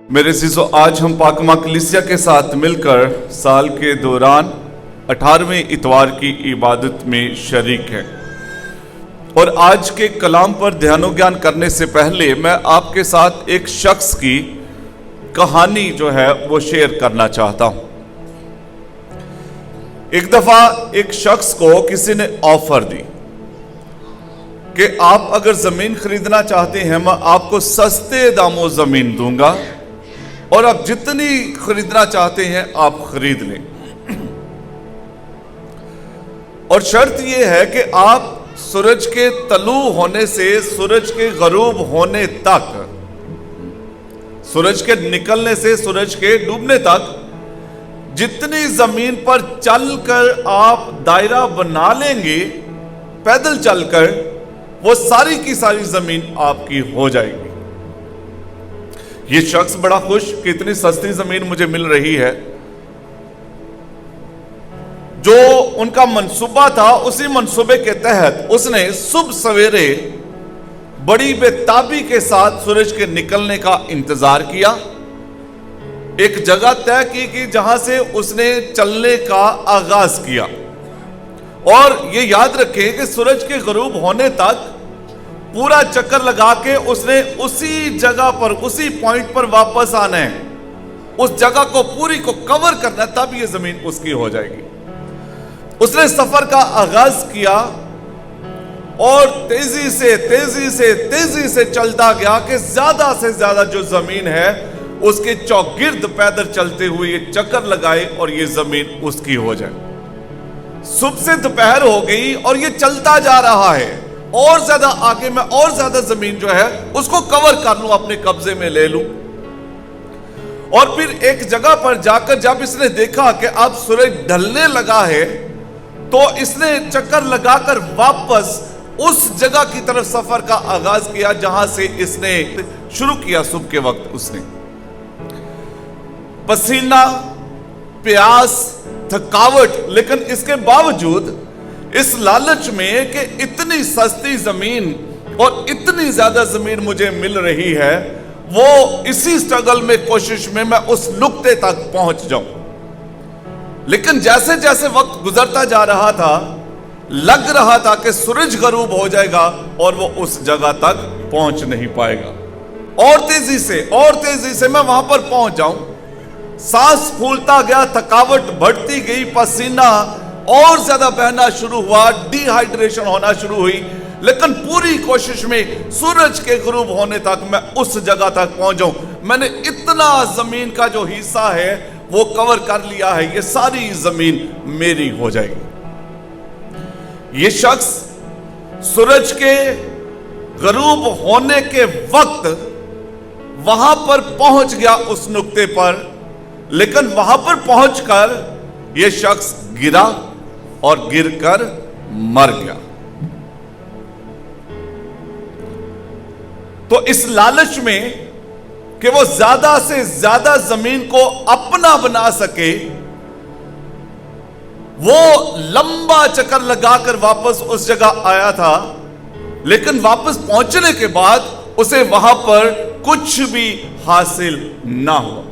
میرے عزیزو، آج ہم پاکمہ کلیسیا کے ساتھ مل کر سال کے دوران 18ویں اتوار کی عبادت میں شریک ہیں، اور آج کے کلام پر دھیان و گیان کرنے سے پہلے میں آپ کے ساتھ ایک شخص کی کہانی جو ہے وہ شیئر کرنا چاہتا ہوں۔ ایک دفعہ ایک شخص کو کسی نے آفر دی کہ آپ اگر زمین خریدنا چاہتے ہیں میں آپ کو سستے داموں زمین دوں گا اور آپ جتنی خریدنا چاہتے ہیں آپ خرید لیں، اور شرط یہ ہے کہ آپ سورج کے طلوع ہونے سے سورج کے غروب ہونے تک، سورج کے نکلنے سے سورج کے ڈوبنے تک جتنی زمین پر چل کر آپ دائرہ بنا لیں گے پیدل چل کر، وہ ساری کی ساری زمین آپ کی ہو جائے گی۔ یہ شخص بڑا خوش کہ اتنی سستی زمین مجھے مل رہی ہے۔ جو ان کا منصوبہ تھا اسی منصوبے کے تحت اس نے صبح سویرے بڑی بے تابی کے ساتھ سورج کے نکلنے کا انتظار کیا، ایک جگہ طے کی کہ جہاں سے اس نے چلنے کا آغاز کیا، اور یہ یاد رکھیں کہ سورج کے غروب ہونے تک پورا چکر لگا کے اس نے اسی جگہ پر، اسی پوائنٹ پر واپس آنا ہے، اس جگہ کو پوری کو کور کرنا ہے، تب یہ زمین اس کی ہو جائے گی۔ اس نے سفر کا آغاز کیا اور تیزی سے چلتا گیا کہ زیادہ سے زیادہ جو زمین ہے اس کے چوگرد پیدل چلتے ہوئے یہ چکر لگائے اور یہ زمین اس کی ہو جائے۔ صبح سے دوپہر ہو گئی اور یہ چلتا جا رہا ہے، اور زیادہ آگے میں اور زیادہ زمین جو ہے اس کو کور کر لوں، اپنے قبضے میں لے لوں۔ اور پھر ایک جگہ پر جا کر جب اس نے دیکھا کہ اب سورج ڈھلنے لگا ہے تو اس نے چکر لگا کر واپس اس جگہ کی طرف سفر کا آغاز کیا جہاں سے اس نے شروع کیا۔ صبح کے وقت اس نے پسینہ، پیاس، تھکاوٹ، لیکن اس کے باوجود اس لالچ میں کہ اتنی سستی زمین اور اتنی زیادہ زمین مجھے مل رہی ہے، وہ اسی سٹرگل میں، کوشش میں اس نقطے تک پہنچ جاؤں۔ لیکن جیسے جیسے وقت گزرتا جا رہا تھا لگ رہا تھا کہ سورج غروب ہو جائے گا اور وہ اس جگہ تک پہنچ نہیں پائے گا۔ اور تیزی سے میں وہاں پر پہنچ جاؤں۔ سانس پھولتا گیا، تھکاوٹ بڑھتی گئی، پسینہ اور زیادہ بہنا شروع ہوا، ڈی ہائیڈریشن ہونا شروع ہوئی، لیکن پوری کوشش میں سورج کے غروب ہونے تک میں اس جگہ تک پہنچ جاؤں۔ میں نے اتنا زمین کا جو حصہ ہے وہ کور کر لیا ہے، یہ ساری زمین میری ہو جائے گی۔ یہ شخص سورج کے غروب ہونے کے وقت وہاں پر پہنچ گیا اس نقطے پر، لیکن وہاں پر پہنچ کر یہ شخص گرا اور گر کر مر گیا۔ تو اس لالچ میں کہ وہ زیادہ سے زیادہ زمین کو اپنا بنا سکے، وہ لمبا چکر لگا کر واپس اس جگہ آیا تھا، لیکن واپس پہنچنے کے بعد اسے وہاں پر کچھ بھی حاصل نہ ہوا،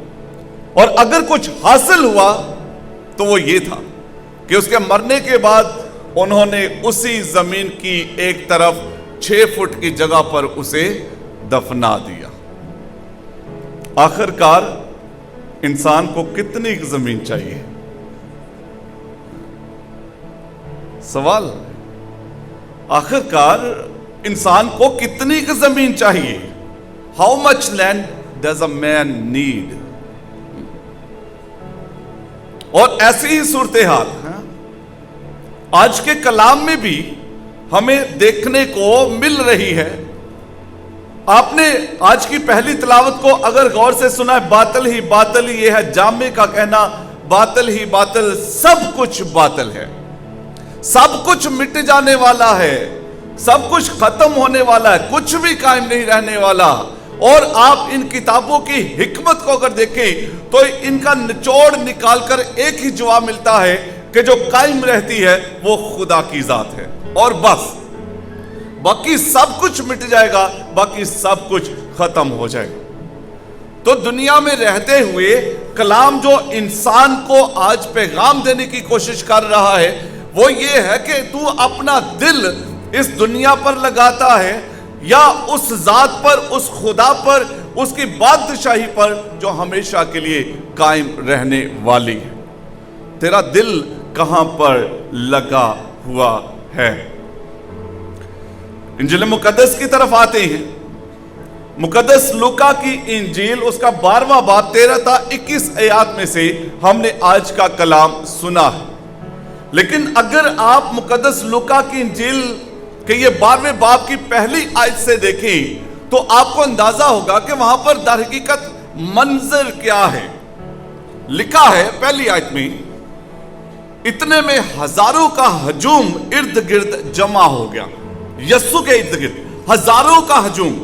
اور اگر کچھ حاصل ہوا تو وہ یہ تھا کہ اس کے مرنے کے بعد انہوں نے اسی زمین کی ایک طرف 6 فٹ کی جگہ پر اسے دفنا دیا۔ آخرکار انسان کو کتنی زمین چاہیے؟ سوال، آخرکار انسان کو کتنی زمین چاہیے؟ How much land does a man need؟ اور ایسی ہی صورتحال آج کے کلام میں بھی ہمیں دیکھنے کو مل رہی ہے۔ آپ نے آج کی پہلی تلاوت کو اگر غور سے سنا ہے، باطل ہی باطل، یہ ہے جامع کا کہنا، باطل ہی باطل، سب کچھ باطل ہے، سب کچھ مٹ جانے والا ہے، سب کچھ ختم ہونے والا ہے، کچھ بھی قائم نہیں رہنے والا۔ اور آپ ان کتابوں کی حکمت کو اگر دیکھیں تو ان کا نچوڑ نکال کر ایک ہی جواب ملتا ہے کہ جو قائم رہتی ہے وہ خدا کی ذات ہے، اور بس باقی سب کچھ مٹ جائے گا، باقی سب کچھ ختم ہو جائے گا۔ تو دنیا میں رہتے ہوئے کلام جو انسان کو آج پیغام دینے کی کوشش کر رہا ہے وہ یہ ہے کہ تو اپنا دل اس دنیا پر لگاتا ہے یا اس ذات پر، اس خدا پر، اس کی بادشاہی پر جو ہمیشہ کے لیے قائم رہنے والی ہے۔ تیرا دل کہاں پر لگا ہوا ہے؟ انجیل مقدس کی طرف آتے ہیں۔ مقدس لوکا کی انجیل اس کا 12واں باب 13 تا 21 آیات میں سے ہم نے آج کا کلام سنا ہے۔ لیکن اگر آپ مقدس لوکا کی انجیل کہ یہ 12ویں باب کی پہلی آیت سے دیکھیں تو آپ کو اندازہ ہوگا کہ وہاں پر در حقیقت منظر کیا ہے۔ لکھا ہے پہلی آیت میں، اتنے میں ہزاروں کا ہجوم ارد گرد جمع ہو گیا۔ یسوع کے ارد گرد ہزاروں کا ہجوم،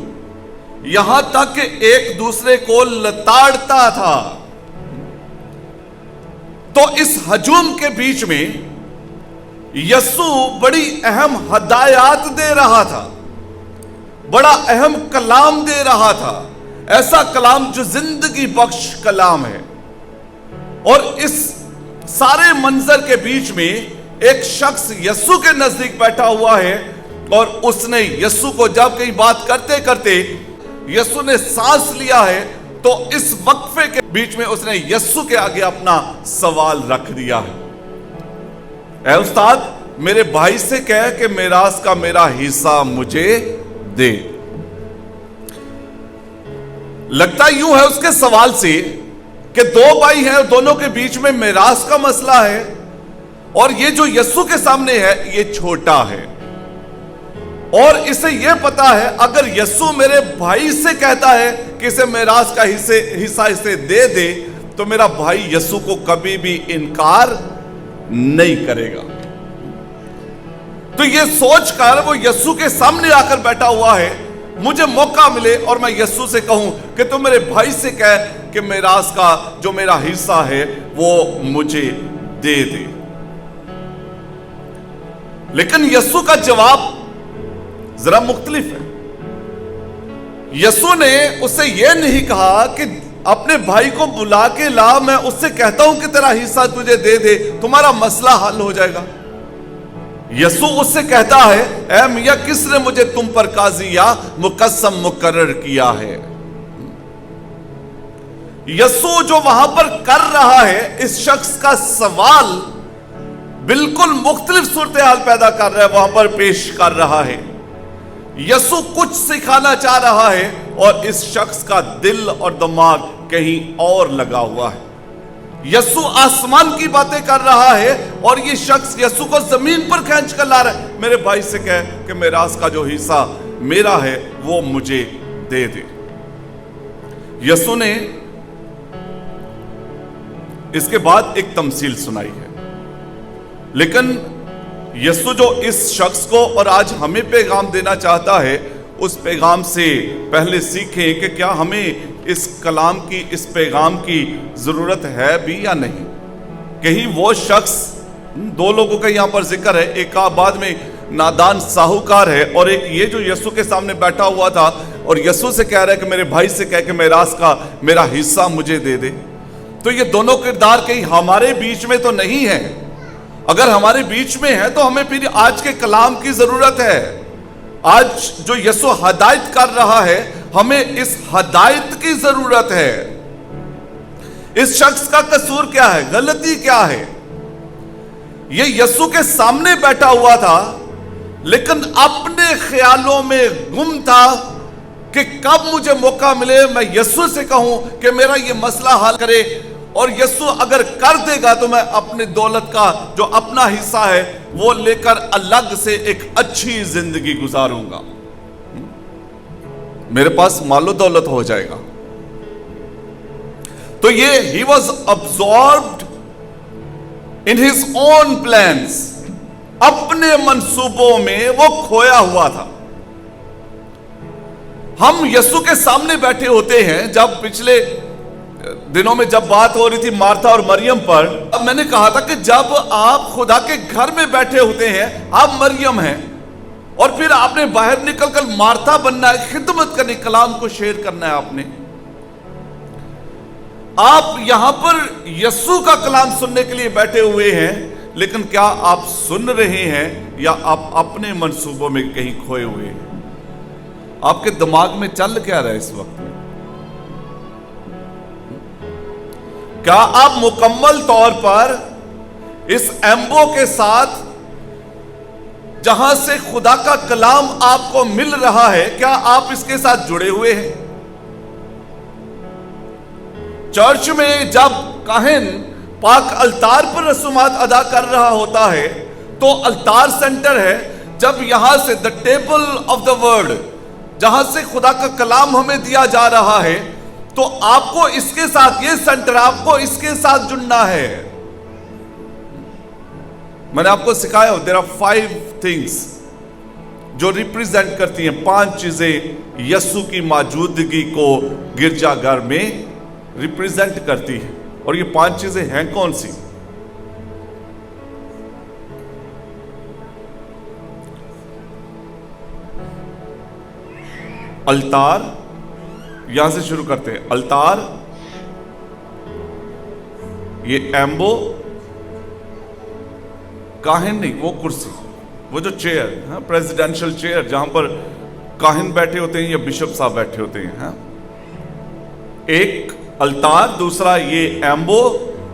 یہاں تک کہ ایک دوسرے کو لتاڑتا تھا۔ تو اس ہجوم کے بیچ میں یسوع بڑی اہم ہدایات دے رہا تھا، بڑا اہم کلام دے رہا تھا، ایسا کلام جو زندگی بخش کلام ہے۔ اور اس سارے منظر کے بیچ میں ایک شخص یسوع کے نزدیک بیٹھا ہوا ہے، اور اس نے یسوع کو جب کئی بات کرتے کرتے یسوع نے سانس لیا ہے تو اس وقفے کے بیچ میں اس نے یسوع کے آگے اپنا سوال رکھ دیا ہے۔ اے استاد، میرے بھائی سے کہہ کہ میراث کا میرا حصہ مجھے دے۔ لگتا یوں ہے اس کے سوال سے کہ دو بھائی ہیں اور دونوں کے بیچ میں میراث کا مسئلہ ہے، اور یہ جو یسوع کے سامنے ہے یہ چھوٹا ہے، اور اسے یہ پتا ہے اگر یسوع میرے بھائی سے کہتا ہے کہ اسے میراث کا حصہ اسے دے دے تو میرا بھائی یسوع کو کبھی بھی انکار نہیں کرے گا۔ تو یہ سوچ کر وہ یسوع کے سامنے آ کر بیٹھا ہوا ہے، مجھے موقع ملے اور میں یسوع سے کہوں کہ تم میرے بھائی سے کہہ کہ میراث کا جو میرا حصہ ہے وہ مجھے دے دے۔ لیکن یسوع کا جواب ذرا مختلف ہے۔ یسوع نے اسے یہ نہیں کہا کہ اپنے بھائی کو بلا کے لا، میں اس سے کہتا ہوں کہ تیرا حصہ تجھے دے دے، تمہارا مسئلہ حل ہو جائے گا۔ یسوع اس سے کہتا ہے، اے میاں، کس نے مجھے تم پر قاضی یا مقسم مقرر کیا ہے؟ یسوع جو وہاں پر کر رہا ہے، اس شخص کا سوال بالکل مختلف صورتحال پیدا کر رہا ہے، وہاں پر پیش کر رہا ہے۔ یسوع کچھ سکھانا چاہ رہا ہے اور اس شخص کا دل اور دماغ کہیں اور لگا ہوا ہے۔ یسوع آسمان کی باتیں کر رہا ہے اور یہ شخص یسوع کو زمین پر کھینچ کر لا رہا ہے۔ میرے بھائی سے کہہ کہ میراث کا جو حصہ میرا ہے وہ مجھے دے دے۔ یسوع نے اس کے بعد ایک تمثیل سنائی ہے، لیکن یسوع جو اس شخص کو اور آج ہمیں پیغام دینا چاہتا ہے، اس پیغام سے پہلے سیکھیں کہ کیا ہمیں اس کلام کی، اس پیغام کی ضرورت ہے بھی یا نہیں۔ کہیں وہ شخص، دو لوگوں کا یہاں پر ذکر ہے، ایک آباد میں نادان ساہوکار ہے اور ایک یہ جو یسوع کے سامنے بیٹھا ہوا تھا اور یسوع سے کہہ رہا ہے کہ میرے بھائی سے کہہ کہ میراث کا میرا حصہ مجھے دے دے۔ تو یہ دونوں کردار کہیں ہمارے بیچ میں تو نہیں ہے۔ اگر ہمارے بیچ میں ہے تو ہمیں پھر آج کے کلام کی ضرورت ہے۔ آج جو یسوع ہدایت کر رہا ہے، ہمیں اس ہدایت کی ضرورت ہے۔ اس شخص کا قصور کیا ہے؟ غلطی کیا ہے؟ یہ یسوع کے سامنے بیٹھا ہوا تھا لیکن اپنے خیالوں میں گم تھا کہ کب مجھے موقع ملے میں یسوع سے کہوں کہ میرا یہ مسئلہ حل کرے، اور یسوع اگر کر دے گا تو میں اپنی دولت کا جو اپنا حصہ ہے وہ لے کر الگ سے ایک اچھی زندگی گزاروں گا، میرے پاس مال و دولت ہو جائے گا۔ تو یہ he was absorbed in his own plans، اپنے منصوبوں میں وہ کھویا ہوا تھا۔ ہم یسوع کے سامنے بیٹھے ہوتے ہیں، جب پچھلے دنوں میں جب بات ہو رہی تھی مارتھا اور مریم پر، اب میں نے کہا تھا کہ جب آپ خدا کے گھر میں بیٹھے ہوتے ہیں، آپ مریم ہیں، اور پھر آپ نے باہر نکل کر مارتھا بننا ہے، خدمت کرنی، کلام کو شیئر کرنا ہے آپ نے، آپ یہاں پر یسوع کا کلام سننے کے لیے بیٹھے ہوئے ہیں، لیکن کیا آپ سن رہے ہیں یا آپ اپنے منصوبوں میں کہیں کھوئے ہوئے ہیں؟ آپ کے دماغ میں چل کیا رہا ہے اس وقت میں؟ کیا آپ مکمل طور پر اس ایمبو کے ساتھ جہاں سے خدا کا کلام آپ کو مل رہا ہے، کیا آپ اس کے ساتھ جڑے ہوئے ہیں؟ چرچ میں جب کاہن پاک التار پر رسومات ادا کر رہا ہوتا ہے تو التار سینٹر ہے، جب یہاں سے the table of the word, جہاں سے خدا کا کلام ہمیں دیا جا رہا ہے، تو آپ کو اس کے ساتھ، یہ سینٹر آپ کو اس کے ساتھ جڑنا ہے۔ میں نے آپ کو سکھایا ہو there are 5 things جو ریپریزنٹ کرتی ہیں، 5 چیزیں یسوع کی موجودگی کو گرجا گھر میں ریپریزنٹ کرتی ہے، اور یہ 5 چیزیں ہیں کون سی؟ التار، یہاں سے شروع کرتے ہیں۔ التار، یہ ایمبو، کاہن نہیں، وہ کرسی، وہ جو چیئر، پریزیڈنشل چیئر جہاں پر کاہن بیٹھے ہوتے ہیں یا بشپ صاحب بیٹھے ہوتے ہیں۔ ایک التار، دوسرا یہ ایمبو،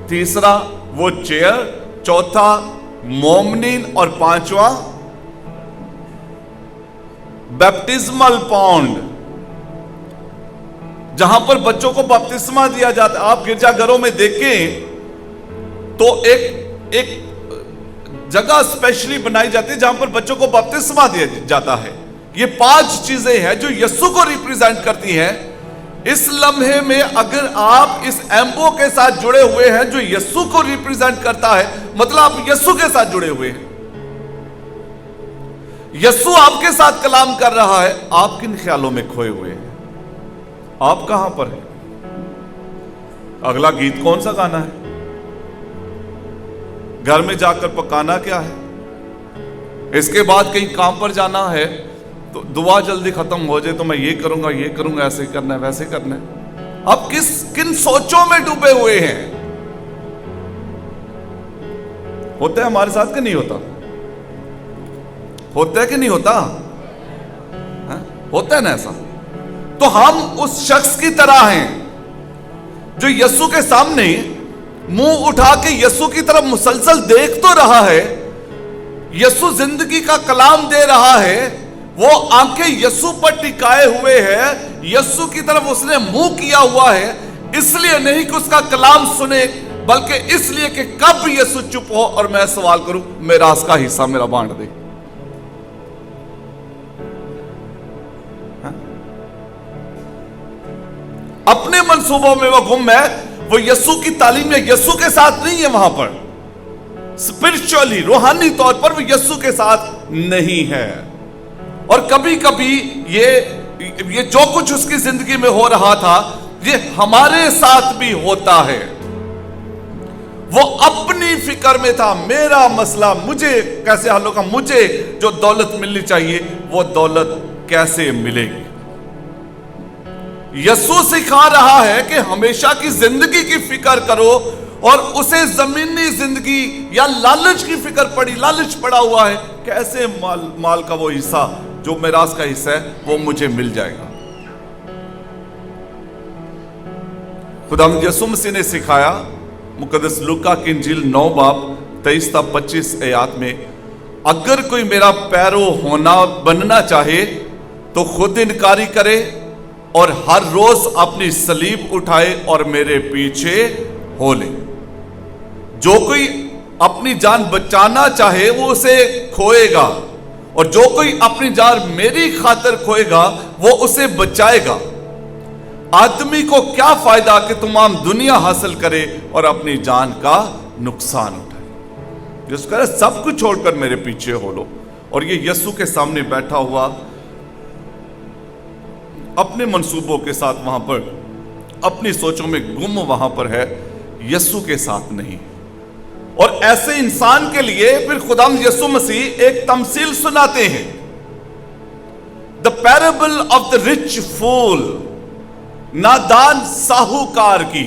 تیسرا وہ چیئر، چوتھا مومنین، اور 5واں بیپٹزمل پونڈ، جہاں پر بچوں کو بپتسمہ دیا جاتا ہے۔ آپ گرجا گھروں میں دیکھیں تو ایک جگہ اسپیشلی بنائی جاتی ہے جہاں پر بچوں کو بپتسمہ دیا جاتا ہے۔ یہ 5 چیزیں ہیں جو یسوع کو ریپریزنٹ کرتی ہیں۔ اس لمحے میں اگر آپ اس ایمبو کے ساتھ جڑے ہوئے ہیں جو یسوع کو ریپریزنٹ کرتا ہے، مطلب آپ یسوع کے ساتھ جڑے ہوئے ہیں۔ یسوع آپ کے ساتھ کلام کر رہا ہے، آپ کن خیالوں میں کھوئے ہوئے ہیں؟ آپ کہاں پر ہیں؟ اگلا گیت کون سا گانا ہے؟ گھر میں جا کر پکانا کیا ہے؟ اس کے بعد کہیں کام پر جانا ہے تو دعا جلدی ختم ہو جائے تو میں یہ کروں گا، ایسے کرنا ہے، ویسے کرنا ہے۔ آپ کن سوچوں میں ڈوبے ہوئے ہیں؟ ہوتا ہے ہمارے ساتھ کہ نہیں ہوتا؟ ہوتا ہے کہ نہیں ہوتا؟ ہوتا ہے نا ایسا؟ تو ہم اس شخص کی طرح ہیں جو یسوع کے سامنے منہ اٹھا کے یسوع کی طرف مسلسل دیکھ تو رہا ہے، یسوع زندگی کا کلام دے رہا ہے، وہ آنکھیں یسوع پر ٹکائے ہوئے ہیں، یسوع کی طرف اس نے منہ کیا ہوا ہے، اس لیے نہیں کہ اس کا کلام سنے، بلکہ اس لیے کہ کب یسوع چپ ہو اور میں سوال کروں میراث کا حصہ میرا بانٹ دے۔ اپنے منصوبوں میں وہ گم ہے، وہ یسوع کی تعلیم یا یسوع کے ساتھ نہیں ہے، وہاں پر اسپرچولی، روحانی طور پر وہ یسوع کے ساتھ نہیں ہے۔ اور کبھی کبھی یہ جو کچھ اس کی زندگی میں ہو رہا تھا یہ ہمارے ساتھ بھی ہوتا ہے۔ وہ اپنی فکر میں تھا، میرا مسئلہ مجھے کیسے حل ہوگا، مجھے جو دولت ملنی چاہیے وہ دولت کیسے ملے گی۔ یسوع سکھا رہا ہے کہ ہمیشہ کی زندگی کی فکر کرو، اور اسے زمینی زندگی یا لالچ کی فکر پڑی، لالچ پڑا ہوا ہے، کیسے مال کا وہ حصہ جو میراث کا حصہ ہے وہ مجھے مل جائے گا۔ خداوند یسوع مسیح نے سکھایا مقدس لوکا کی انجیل 9 باب 23 تا 25 آیات میں، اگر کوئی میرا پیرو بننا چاہے تو خود انکاری کرے اور ہر روز اپنی صلیب اٹھائے اور میرے پیچھے ہو لے۔ جو کوئی اپنی جان بچانا چاہے وہ اسے کھوئے گا، اور جو کوئی اپنی جان میری خاطر کھوئے گا وہ اسے بچائے گا۔ آدمی کو کیا فائدہ کہ تمام دنیا حاصل کرے اور اپنی جان کا نقصان اٹھائے۔ جس کہہ رہے سب کچھ چھوڑ کر میرے پیچھے ہو لو، اور یہ یسوع کے سامنے بیٹھا ہوا اپنے منصوبوں کے ساتھ وہاں پر اپنی سوچوں میں گم وہاں پر ہے، یسوع کے ساتھ نہیں۔ اور ایسے انسان کے لیے پھر خداوند یسوع مسیح ایک تمثیل سناتے ہیں، The parable of the rich fool، نادان ساہوکار کی۔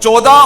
14